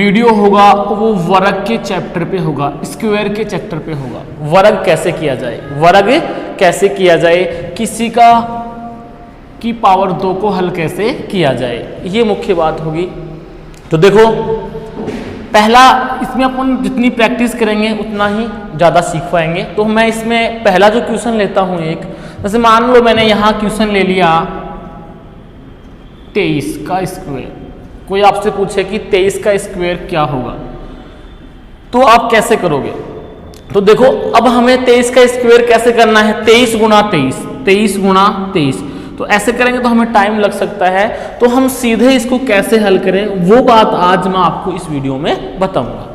Video होगा वो वर्ग के चैप्टर पे होगा, स्क्वायर के चैप्टर पे होगा। वर्ग कैसे किया जाए, वर्ग कैसे किया जाए, किसी का की पावर 2 को हल कैसे किया जाए, ये मुख्य बात होगी। तो देखो पहला, इसमें अपन जितनी प्रैक्टिस करेंगे उतना ही ज़्यादा सीख पाएंगे। तो मैं इसमें पहला जो क्वेश्चन लेता हूँ एक, जैसे मान लो मैंने यहाँ क्वेश्चन ले लिया 23 का स्क्वायर। कोई आपसे पूछे कि 23 का स्क्वायर क्या होगा, तो आप कैसे करोगे? तो देखो अब हमें 23 का स्क्वायर कैसे करना है, 23 गुणा 23, 23 गुणा 23, तो ऐसे करेंगे तो हमें टाइम लग सकता है। तो हम सीधे इसको कैसे हल करें वो बात आज मैं आपको इस वीडियो में बताऊंगा।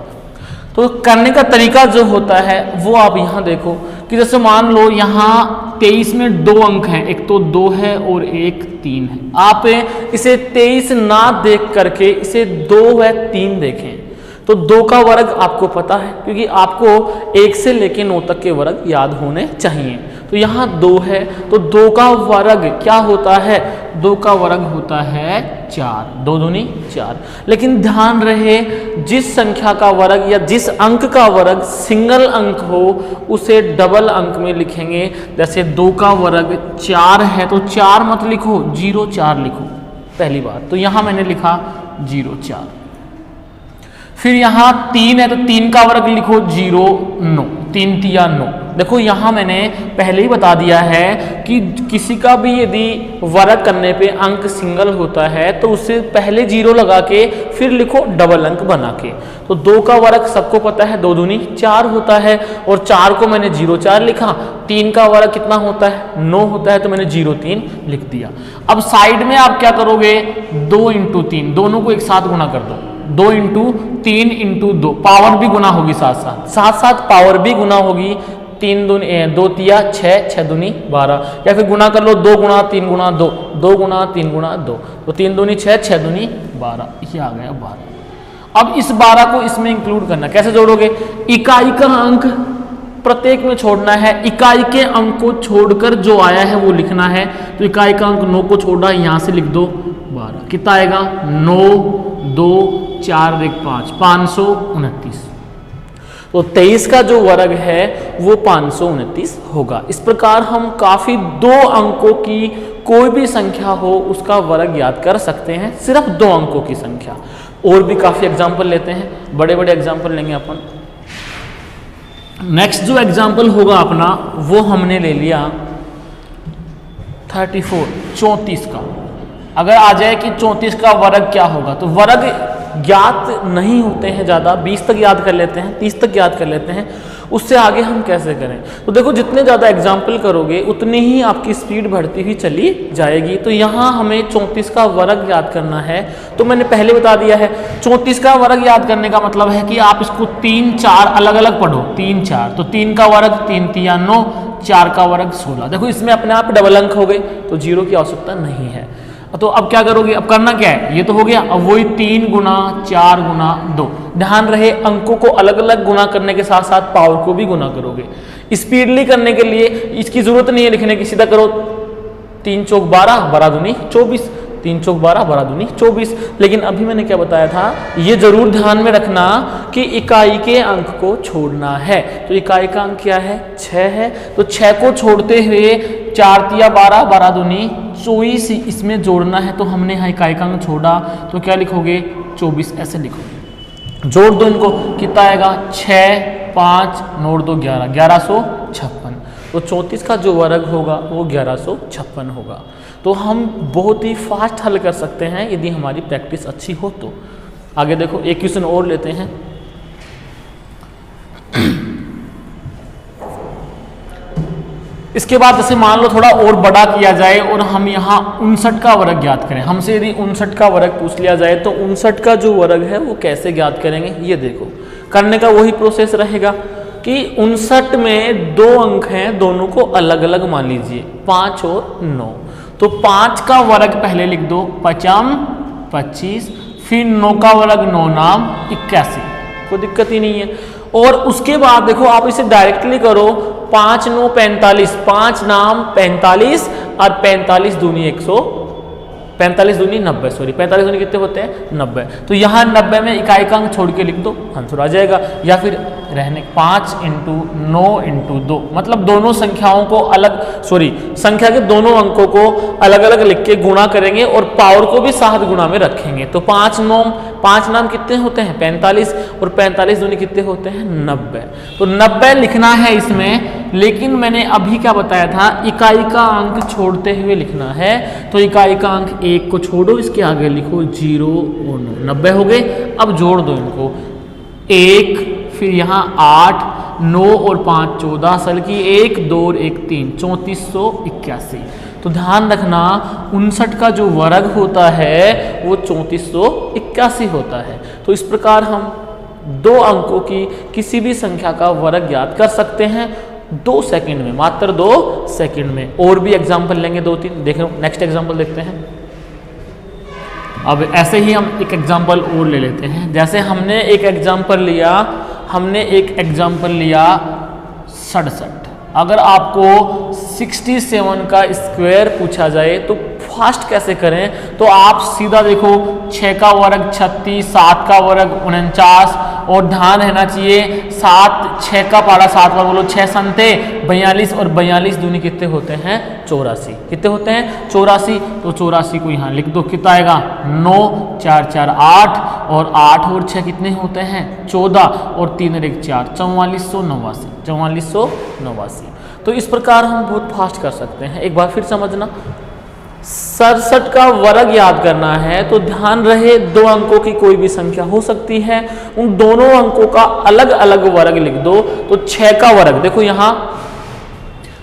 तो करने का तरीका जो होता है वो आप यहाँ देखो कि जैसे मान लो यहाँ 23 में 2 अंक हैं, एक तो 2 है और एक 3 है। आप इसे 23 ना देख करके इसे 2 व 3 देखें तो 2 का वर्ग आपको पता है, क्योंकि आपको 1 से लेके 9 तक के वर्ग याद होने चाहिए। तो यहाँ 2 है तो 2 का वर्ग क्या होता है, 2 का वर्ग होता है 4, 2 दूनी 4। लेकिन ध्यान रहे जिस संख्या का वर्ग या जिस अंक का वर्ग सिंगल अंक हो उसे डबल अंक में लिखेंगे। जैसे 2 का वर्ग 4 है तो 4 मत लिखो, 0 4 लिखो, पहली बात। तो यहाँ मैंने लिखा 0 4। फिर यहाँ 3 है तो 3 का वर्ग लिखो 0 9, 3 तिया 9। देखो यहाँ मैंने पहले ही बता दिया है कि किसी का भी यदि वर्ग करने पे अंक सिंगल होता है तो उससे पहले 0 लगा के फिर लिखो डबल अंक बना के। तो 2 का वर्ग सबको पता है 2 दूनी 4 होता है और 4 को मैंने 0 4 लिखा। 3 का वर्ग कितना होता है 9 होता है तो मैंने 0 3 लिख दिया। अब साइड में आप क्या करोगे, 2 × 3, दोनों को एक साथ गुणा कर दो, 2 × 3 × 2, पावर भी गुना होगी साथ साथ पावर भी गुना होगी। 3 दूनी 2 तिया 6, 6 दूनी 12, या फिर गुना कर लो 2 गुणा 3 गुणा 2, 2 गुणा 3 गुणा 2, तो 3 दूनी 6, 6 दूनी 12, ये आ गया 12। अब इस 12 को इसमें इंक्लूड करना, कैसे जोड़ोगे, इकाई का अंक प्रत्येक में छोड़ना है, इकाई के अंक को छोड़कर जो आया है वो लिखना है। तो इकाई का अंक 9 को छोड़ा, यहाँ से लिख दो 12, कितना आएगा 9 2 4 1 5, 529। तो 23 का जो वर्ग है वो 529 होगा। इस प्रकार हम काफी 2 अंकों की कोई भी संख्या हो उसका वर्ग याद कर सकते हैं, सिर्फ 2 अंकों की संख्या। और भी काफी एग्जाम्पल लेते हैं, बड़े बड़े एग्जाम्पल लेंगे अपन। नेक्स्ट जो एग्जाम्पल होगा अपना वो हमने ले लिया 34 का। अगर आ जाए कि 34 का वर्ग क्या होगा, तो वर्ग ज्ञात नहीं होते हैं ज़्यादा, 20 तक याद कर लेते हैं, 30 तक याद कर लेते हैं, उससे आगे हम कैसे करें। तो देखो जितने ज़्यादा एग्जाम्पल करोगे उतनी ही आपकी स्पीड बढ़ती हुई चली जाएगी। तो यहाँ हमें 34 का वर्ग याद करना है, तो मैंने पहले बता दिया है 34 का वर्ग याद करने का मतलब है कि आप इसको 3 4 अलग अलग पढ़ो, 3 4, तो 3 का वर्ग 3 तिया 9, 4 का वर्ग 16। देखो इसमें अपने आप डबल अंक हो गए तो 0 की आवश्यकता नहीं है। तो अब क्या करोगे, अब करना क्या है, ये तो हो गया। अब वही 3 गुना 4 गुना 2, ध्यान रहे अंकों को अलग अलग गुना करने के साथ साथ पावर को भी गुना करोगे। स्पीडली करने के लिए इसकी जरूरत नहीं है लिखने की, सीधा करो 3 चौक 12 12 दूनी 24, 3 चौक 12 12 दूनी 24। लेकिन अभी मैंने क्या बताया था, ये जरूर ध्यान में रखना कि इकाई के अंक को छोड़ना है। तो इकाई का अंक क्या है 6 है, तो 6 को छोड़ते हुए 4 तिया 12 12 दूनी 24 इसमें जोड़ना है। तो हमने यहाँ इकाई का अंक छोड़ा तो क्या लिखोगे 24, ऐसे लिखोगे। जोड़ दो इनको, कितना आएगा 6 5 9 2 11, 1156। तो 34 का जो वर्ग होगा वो 1156 होगा। तो हम बहुत ही फास्ट हल कर सकते हैं यदि हमारी प्रैक्टिस अच्छी हो तो। आगे देखो एक क्वेश्चन और लेते हैं। इसके बाद जैसे मान लो थोड़ा और बड़ा किया जाए और हम यहाँ 59 का वर्ग ज्ञात करें। हमसे यदि 59 का वर्ग पूछ लिया जाए तो 59 का जो वर्ग है वो कैसे ज्ञात करेंगे, ये देखो। करने का वही प्रोसेस रहेगा कि 59 में 2 अंक हैं, दोनों को अलग अलग मान लीजिए 5 और 9। तो 5 का वर्ग पहले लिख दो 5 25, फिर 9 का वर्ग 9 नाम 81, कोई दिक्कत ही नहीं है। और उसके बाद देखो आप इसे डायरेक्टली करो, 5 9 45, 5 नाम 45 और 45 दूनी 45 दूनी 90, सॉरी 45 दूनी कितने होते हैं 90। तो यहाँ 90 में इकाई का अंक छोड़ के लिख दो, आंसर आ जाएगा। या फिर रहने 5 × 9 × 2, मतलब दोनों संख्याओं को अलग, सॉरी संख्या के दोनों अंकों को अलग अलग लिख के गुणा करेंगे और पावर को भी 7 गुणा में रखेंगे। तो 5 नाम कितने होते हैं 45, और 45 दूनी कितने होते हैं 90। तो 90 लिखना है इसमें, लेकिन मैंने अभी क्या बताया था, इकाई का अंक छोड़ते हुए लिखना है। तो इकाई का अंक 1 को छोड़ो, इसके आगे लिखो 0 और 9, 90 हो गए। अब जोड़ दो इनको, 1 फिर यहाँ 8, 9 और 5 14, असल की 1 2 और 1 3, 3481। तो ध्यान रखना 59 का जो वर्ग होता है वो 3481 होता है। तो इस प्रकार हम 2 अंकों की किसी भी संख्या का वर्ग ज्ञात कर सकते हैं 2 सेकंड में, मात्र 2 सेकंड में। और भी एग्जाम्पल लेंगे 2-3, देखो नेक्स्ट एग्जाम्पल देखते हैं। अब ऐसे ही हम एक एग्जाम्पल और ले लेते हैं। जैसे हमने एक एग्जाम्पल लिया 67। अगर आपको 67 का स्क्वायर पूछा जाए तो फास्ट कैसे करें, तो आप सीधा देखो 6 का वर्ग 36, 7 का वर्ग 49, और ध्यान रहना चाहिए 6 का पारा 7 बार बोलो, 6 संते 42, और 42 दूनी कितने होते हैं 84। कितने होते हैं 84। तो 84 को यहाँ लिख दो, कितना आएगा 9 4 4 8, और 8 और 6 कितने होते हैं 14, और 3 और 1 4, 4489, 4489। तो इस प्रकार हम बहुत फास्ट कर सकते हैं। एक बार फिर समझना, 67 का वर्ग याद करना है तो ध्यान रहे 2 अंकों की कोई भी संख्या हो सकती है, उन दोनों अंकों का अलग अलग वर्ग लिख दो। तो 6 का वर्ग देखो, यहाँ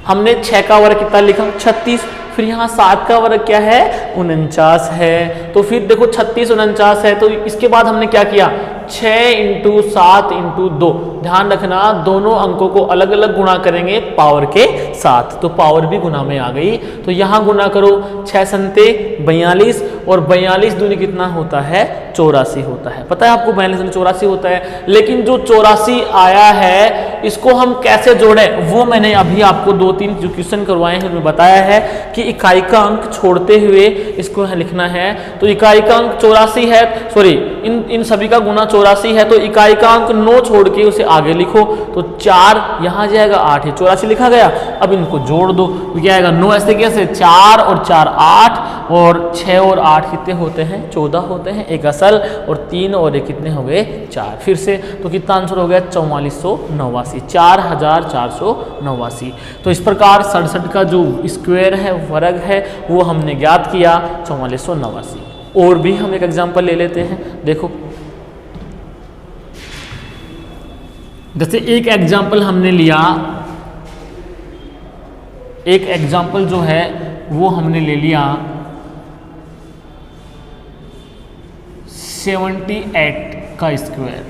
हमने 6 का वर्ग कितना लिखा 36, फिर यहाँ 7 का वर्ग क्या है 49 है। तो फिर देखो 36 49 है, तो इसके बाद हमने क्या किया 6 × 7 × 2। ध्यान रखना दोनों अंकों को अलग अलग गुणा करेंगे पावर के साथ, तो पावर भी गुना में आ गई। तो यहाँ गुना करो 6 संते 42, और 42 दूनी कितना होता है 84 होता है। पता है आपको 42 दूनी 84 होता है। लेकिन जो 84 आया है इसको हम कैसे जोड़ें, वो मैंने अभी आपको 2-3 जो क्वेश्चन करवाए हैं उनमें बताया है कि इकाई का अंक छोड़ते हुए इसको लिखना है। तो इकाई का अंक 84 है, सॉरी इन सभी का गुना 84 है, तो इकाई का अंक 9 छोड़ के उसे आगे लिखो। तो 4 यहाँ जाएगा 8 है, 84 लिखा गया। अब इनको जोड़ दो, क्या आएगा 9 ऐसे कैसे 4 और 4 8, और 6 और 8 कितने होते हैं 14 होते हैं, एक असल, और 3 और 1 कितने हो गए 4। फिर से तो कितना आंसर हो गया 4489, 4489। तो इस प्रकार 67 का जो स्क्वायर है वर्ग है वो हमने ज्ञात किया 4489। और भी हम एक एग्जांपल ले लेते हैं। देखो जैसे एक एग्जांपल हमने लिया, एक एग्जांपल जो है वो हमने ले लिया 78 का स्क्वायर।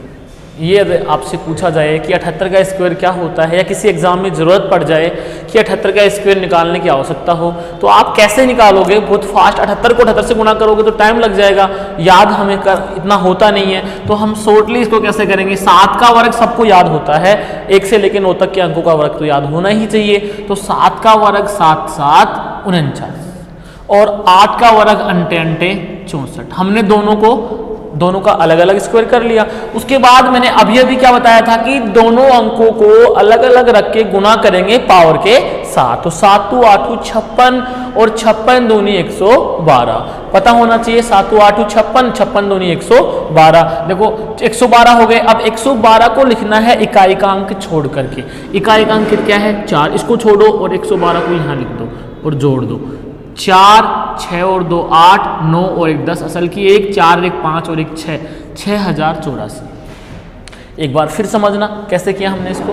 ये आपसे पूछा जाए कि 78 का स्क्वायर क्या होता है, या किसी एग्जाम में जरूरत पड़ जाए कि 78 का स्क्वायर निकालने की आवश्यकता हो, तो आप कैसे निकालोगे बहुत फास्ट। 78 को 78 से गुणा करोगे तो टाइम लग जाएगा, याद हमें इतना होता नहीं है। तो हम शॉर्टली इसको कैसे करेंगे, 7 का वर्ग सबको याद होता है, 1 से लेकर 9 तक के अंकों का वर्ग तो याद होना ही चाहिए। तो 7 का वर्ग 7 7 49, और 8 का वर्ग अंटे अंटे 64। हमने दोनों का अलग अलग स्क्वायर कर लिया। उसके बाद मैंने अभी क्या बताया था कि दोनों अंकों को अलग अलग रख के गुणा करेंगे पावर के साथ। तो 7 × 8 = 56, और 56 दूनी 112। पता होना चाहिए 7 × 8 = 56, 56 दूनी 112। देखो 112 हो गए। अब 112 को लिखना है इकाई का अंक छोड़ करके। इकाई का अंक क्या है 4, इसको छोड़ो और 112 को यहाँ लिख दो और जोड़ दो। 4 6 और 2 8, 9 और 1 10, असल की 1 4 1 5 और 1 6, 6084। एक बार फिर समझना कैसे किया हमने इसको।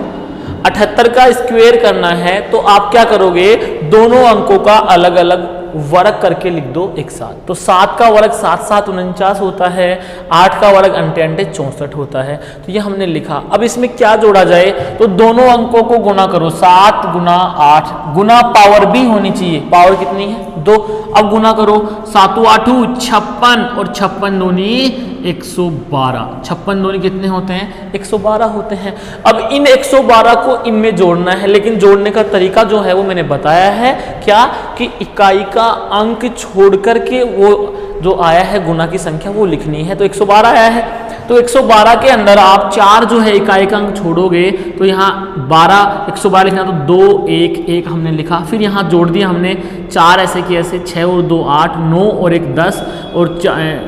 78 का स्क्वायर करना है तो आप क्या करोगे, दोनों अंकों का अलग अलग वर्ग करके लिख दो एक साथ। तो 7 का वर्ग 7 7 49 होता है, 8 का वर्ग अंटे अंटे 64 होता है। तो ये हमने लिखा। अब इसमें क्या जोड़ा जाए, तो दोनों अंकों को गुणा करो, 7 × 8 गुना पावर भी होनी चाहिए, पावर कितनी है 2। अब गुना करो 7 × 8 = 56, और 56 दूनी 112, 56 दूनी कितने होते हैं? 112 होते हैं। अब इन 112 को इनमें जोड़ना है, लेकिन जोड़ने का तरीका जो है वो मैंने बताया है, क्या कि इकाई का अंक छोड़ करके वो जो आया है गुना की संख्या वो लिखनी है। तो 112 आया है, तो 112 के अंदर आप 4 जो है इकाई का अंक छोड़ोगे तो यहाँ 12, 112 लिखना, तो 2 1 1 हमने लिखा, फिर यहाँ जोड़ दिया हमने 4 ऐसे कि ऐसे, 6 और 2 8, 9 और 1 10 और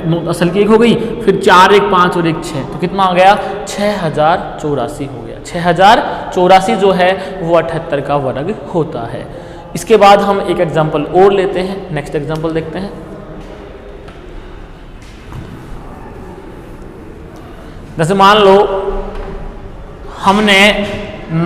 9 असल की 1 हो गई, फिर 4 1 5 और 1 6, तो कितना आ गया? 6084 हो गया। 6084 जो है वो 78 का वर्ग होता है। इसके बाद हम एक एग्जाम्पल और लेते हैं, नेक्स्ट एग्जाम्पल देखते हैं। जैसे मान लो हमने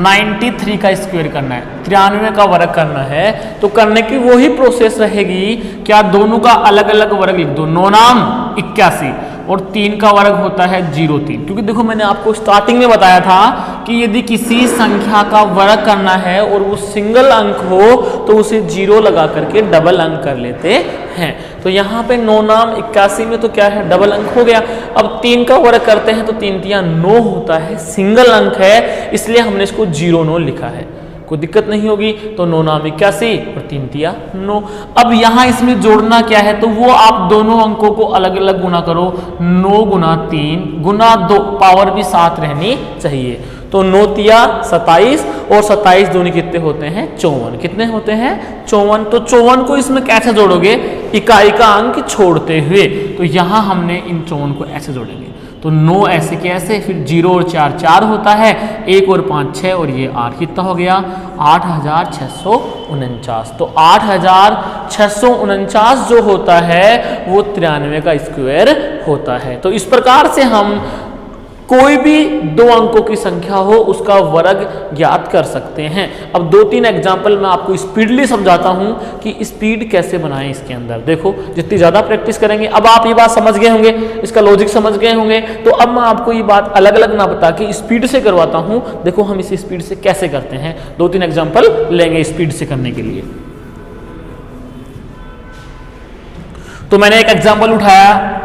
93 का स्क्वायर करना है, 93 का वर्ग करना है, तो करने की वही प्रोसेस रहेगी, क्या दोनों का अलग अलग वर्ग लिख दो। 9 नाम 81 और 3 का वर्ग होता है 03, क्योंकि देखो मैंने आपको स्टार्टिंग में बताया था कि यदि किसी संख्या का वर्ग करना है और वो सिंगल अंक हो तो उसे 0 लगा करके डबल अंक कर लेते हैं। तो यहाँ पे 9 नाम 81 में तो क्या है? डबल अंक हो गया। अब 3 का वर्ग करते हैं तो 3 तिया 9 होता है, सिंगल अंक है, इसलिए हमने इसको 09 लिखा है, कोई दिक्कत नहीं होगी। तो 9 नाम 81 और 3 तिया 9। अब यहाँ इसमें जोड़ना क्या है? तो वो आप दोनों अंकों को अलग अलग गुना करो, 9 गुना 3 गुना 2, पावर भी साथ रहनी चाहिए। तो 9 तिया 27 और 27 दूनी कितने होते हैं? 54। कितने होते हैं? 54। तो 54 को इसमें कैसे जोड़ोगे? इकाई का अंक छोड़ते हुए। तो यहाँ हमने इन 54 को ऐसे जोड़ेंगे, तो 9 ऐसे के ऐसे, फिर 0 और 4 4 होता है, 1 और 5 6 और ये 8, कितना हो गया? 8649। तो 8649 जो होता है वो 93 का स्क्वायर होता है। तो इस प्रकार से हम कोई भी 2 अंकों की संख्या हो उसका वर्ग ज्ञात कर सकते हैं। अब 2-3 एग्जाम्पल मैं आपको स्पीडली समझाता हूं कि स्पीड कैसे बनाएं इसके अंदर। देखो जितनी ज़्यादा प्रैक्टिस करेंगे, अब आप ये बात समझ गए होंगे, इसका लॉजिक समझ गए होंगे, तो अब मैं आपको ये बात अलग अलग ना बता के स्पीड से करवाता हूं। देखो हम इसे स्पीड से कैसे करते हैं, 2-3 एग्जाम्पल लेंगे स्पीड से करने के लिए। तो मैंने एक एग्जाम्पल उठाया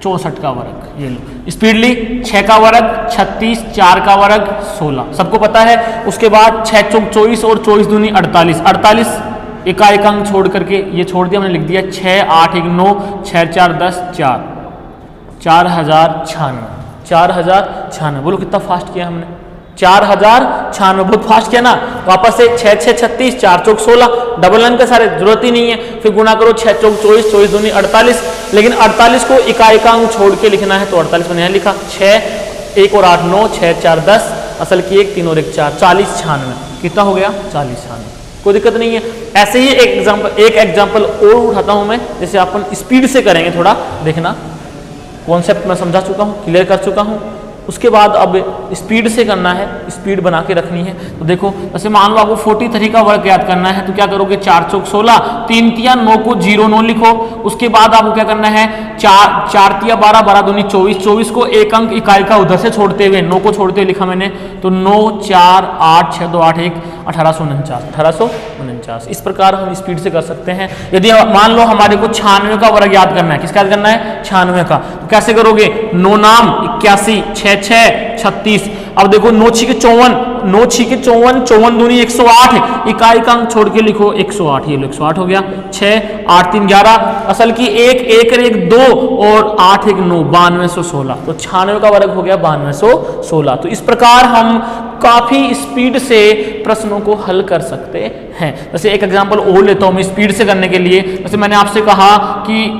64 का वर्ग, ये लो स्पीडली। 6 का वर्ग 36, 4 का वर्ग 16, सबको पता है। उसके बाद 6 चौक 24 और 24 दूनी 48, 48 इकाई का अंक छोड़ करके ये छोड़ दिया, मैंने लिख दिया 6 8 1 9 6 4 10 4, 4096। 4096, बोलो कितना फास्ट किया हमने? 4096, बहुत फास्ट किया ना। वापस से 6 6 36, 4 चौक 16, डबल अंक का सारे जरूरत ही नहीं है, फिर गुना करो 6 चौक 24, 24 दूनी 48, लेकिन 48 को इकाई का अंक छोड़ के लिखना है, तो 48 मैंने यहाँ लिखा। 6 1 और 8 9 6 4 10, असल की 1 3 और 1 4, 4096। कितना हो गया? 4096, कोई दिक्कत नहीं है। ऐसे ही एक एग्जाम्पल और उठाता हूं मैं, जैसे अपन स्पीड से करेंगे, थोड़ा देखना। कॉन्सेप्ट मैं समझा चुका हूं, क्लियर कर चुका हूं। उसके बाद अब स्पीड से करना है, स्पीड बना के रखनी है। तो देखो जैसे मान लो आपको 43 का वर्ग याद करना है, तो क्या करोगे? 4 चौक 16, 3 तिया 9 को 09 लिखो। उसके बाद आपको क्या करना है? 4 तिया 12, 12 दूनी 24, 24 को एक अंक इकाई का उधर से छोड़ते हुए 9 को छोड़ते हुए लिखा मैंने, तो 9 4 8 6 2 8 1 1849, 1849। इस प्रकार हम स्पीड से कर सकते हैं। यदि मान लो हमारे को 96 का वर्ग याद करना है, किसका याद करना है? 96 का, तो कैसे करोगे? 9 नाम 81, 6 6 36। अब देखो 9 6 54, 9 6 54, 54 दूनी 108, इकाई का अंक छोड़ के लिखो 108, ये लो 108 हो गया। 6 8 3 11, असल की 1 1 1 2 और 8 1 9, 9216। तो 96 का वर्ग हो गया 9216। तो इस प्रकार हम काफी स्पीड से प्रश्नों को हल कर सकते हैं। जैसे एक एग्जांपल और लेता हूं मैं स्पीड से करने के लिए। जैसे मैंने आपसे कहा कि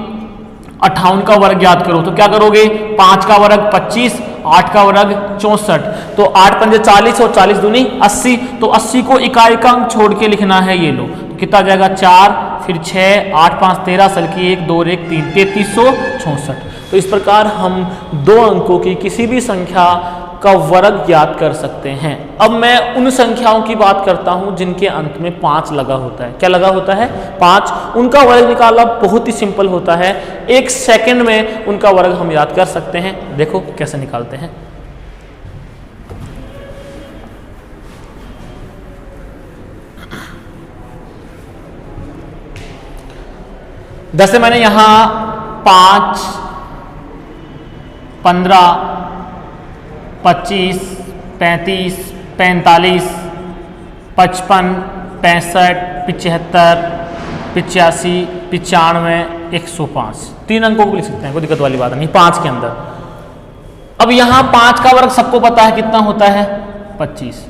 58 का वर्ग याद करो, तो क्या करोगे? 5 का वर्ग 25, 8 का वर्ग 64, तो 8 पंजे 40 और 40 दूनी 80, तो 80 को इकाई का अंक छोड़ के लिखना है, ये लो, तो कितना जाएगा? 4 फिर 6 8 5 13, सल की 1 2 1 3, 3366। तो इस प्रकार हम 2 अंकों की किसी भी संख्या का वर्ग ज्ञात कर सकते हैं। अब मैं उन संख्याओं की बात करता हूं जिनके अंत में 5 लगा होता है। क्या लगा होता है? 5। उनका वर्ग निकालना बहुत ही सिंपल होता है, 1 सेकंड में उनका वर्ग हम याद कर सकते हैं। देखो कैसे निकालते हैं। जैसे मैंने यहां 5 15, 25, 35, 45, 55, 65, 75, 85, 95, 105। 3 अंकों को लिख सकते हैं, कोई दिक्कत वाली बात नहीं, 5 के अंदर। अब यहां 5 का वर्ग सबको पता है कितना होता है, 25।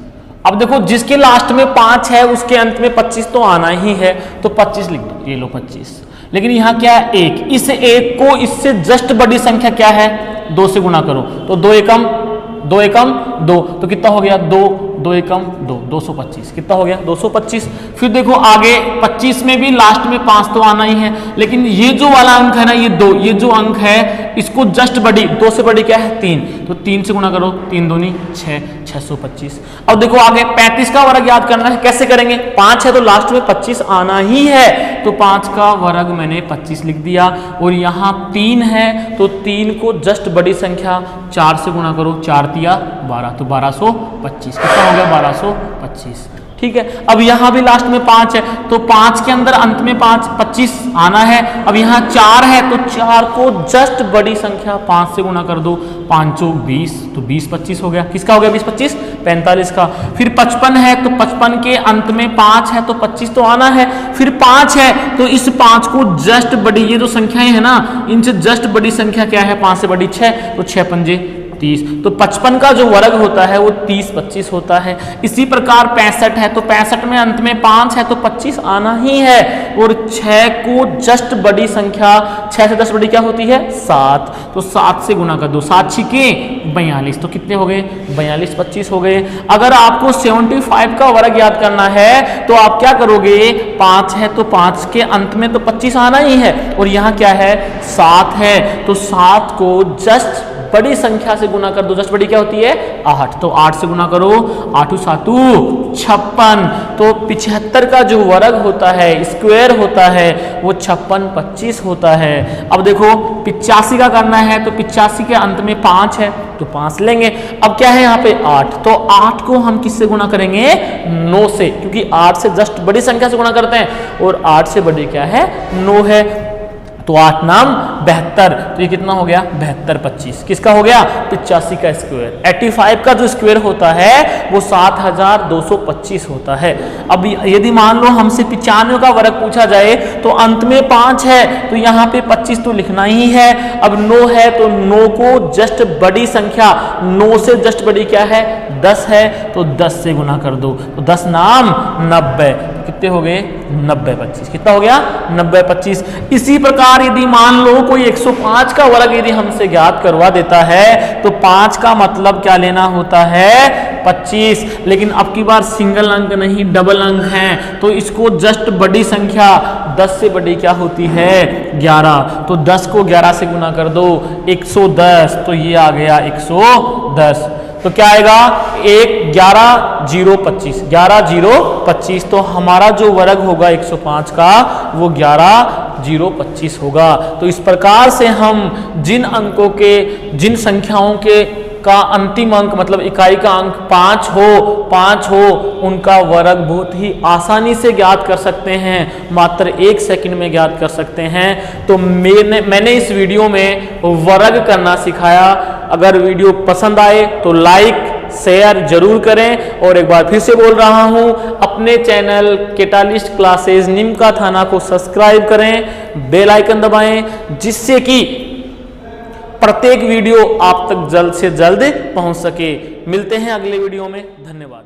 अब देखो जिसके लास्ट में 5 है उसके अंत में 25 तो आना ही है, तो 25 लिख दो, ये लो 25। लेकिन यहां क्या है, 1। इस 1 को इससे जस्ट बड़ी संख्या क्या है, 2 से गुणा करो, तो 2 एकम 2, तो कितना हो गया, 2 एकम 2, 225। कितना हो गया, 225। फिर देखो आगे 25 में भी लास्ट में 5 तो आना ही है, लेकिन ये जो वाला अंक है ना, ये 2, ये जो अंक है इसको जस्ट बड़ी, 2 से बड़ी क्या है, 3, तो 3 से गुणा करो, 3 दूनी 6, 625। अब देखो आगे 35 का वर्ग याद करना है, कैसे करेंगे, 5 है तो लास्ट में 25 आना ही है, तो 5 का वर्ग मैंने 25 लिख दिया। और यहाँ 3 है तो 3 को जस्ट बड़ी संख्या 4 से गुणा करो, 4 तिया 12, तो 1225। कितना हो गया, 1225। ठीक है। अब यहां भी लास्ट में 5 है, तो 5 के अंदर अंत में 25 आना है। अब यहां 4 है तो 4 को जस्ट बड़ी संख्या 5 से गुणा कर दो, 5 20, तो 20 25 हो गया। किसका हो गया 20 25, 45 का। फिर 55 है तो 55 के अंत में 5 है तो 25 तो आना है। फिर 5 है तो इस 5 को जस्ट बड़ी, ये जो संख्याएं है ना इनसे जस्ट बड़ी संख्या क्या है, 5 से बड़ी 6, तो 6 पंजे 30, तो 55 का जो वर्ग होता है वो 30 25 होता है। इसी प्रकार 65 है तो 65 में अंत में 5 है तो 25 आना ही है। और 6 को जस्ट बड़ी संख्या 6 से 10 बड़ी क्या होती है, 7, तो 7 से गुणा कर दो, 7 छिके 42, तो कितने हो गए, 42 25 हो गए। अगर आपको 75 का वर्ग याद करना है तो आप क्या करोगे, 5 है तो 5 के अंत में तो 25 आना ही है, और यहाँ क्या है 7 है तो 7 को जस्ट बड़ी संख्या से गुना कर दो, जस्ट बड़ी क्या होती है 8, तो 8 से गुना करो, 8 7 56, तो 75 का जो वर्ग होता है, स्क्वायर होता है वो 56 25 होता है। अब देखो 85 का करना है तो 85 के अंत में 5 है तो 5 लेंगे। अब क्या है यहाँ पे 8, तो 8 को हम किससे गुना करेंगे, 9 से, क्योंकि 8 से जस्ट बड़ी संख्या से गुना करते हैं, और 8 से बड़ी क्या है 9 है, तो 8 नाम 72, तो ये कितना हो गया 72 25। किसका हो गया 85 का स्क्वायर। 85 का जो स्क्वायर होता है वो 7225 होता है। अब यदि मान लो हमसे 95 का वर्ग पूछा जाए तो अंत में 5 है तो यहाँ पे 25 तो लिखना ही है। अब 9 है तो 9 को जस्ट बड़ी संख्या, 9 से जस्ट बड़ी क्या है 10 है, तो 10 से गुना कर दो, तो 10 नाम 90, कितने हो गए 90 25। कितना हो गया 90 25। इसी प्रकार यदि मान लो कोई 105 का वर्ग यदि हमसे ज्ञात करवा देता है तो 5 का मतलब क्या लेना होता है 25, लेकिन अब की बार सिंगल अंक नहीं डबल अंक है, तो इसको जस्ट बड़ी संख्या 10 से बड़ी क्या होती है 11, तो 10 को 11 से गुना कर दो 110, तो ये आ गया 110। तो क्या आएगा 1 11 0 25, 11 0 25, तो हमारा जो वर्ग होगा 105 का वो 11 0 25 होगा। तो इस प्रकार से हम जिन अंकों के, जिन संख्याओं के का अंतिम अंक मतलब इकाई का अंक 5 हो उनका वर्ग बहुत ही आसानी से ज्ञात कर सकते हैं, मात्र 1 सेकंड में ज्ञात कर सकते हैं। तो मैंने इस वीडियो में वर्ग करना सिखाया। अगर वीडियो पसंद आए तो लाइक शेयर जरूर करें, और एक बार फिर से बोल रहा हूं अपने चैनल कैटालिस्ट क्लासेस निमका थाना को सब्सक्राइब करें, बेल आइकन दबाएं, जिससे कि प्रत्येक वीडियो आप तक जल्द से जल्द पहुंच सके। मिलते हैं अगले वीडियो में, धन्यवाद।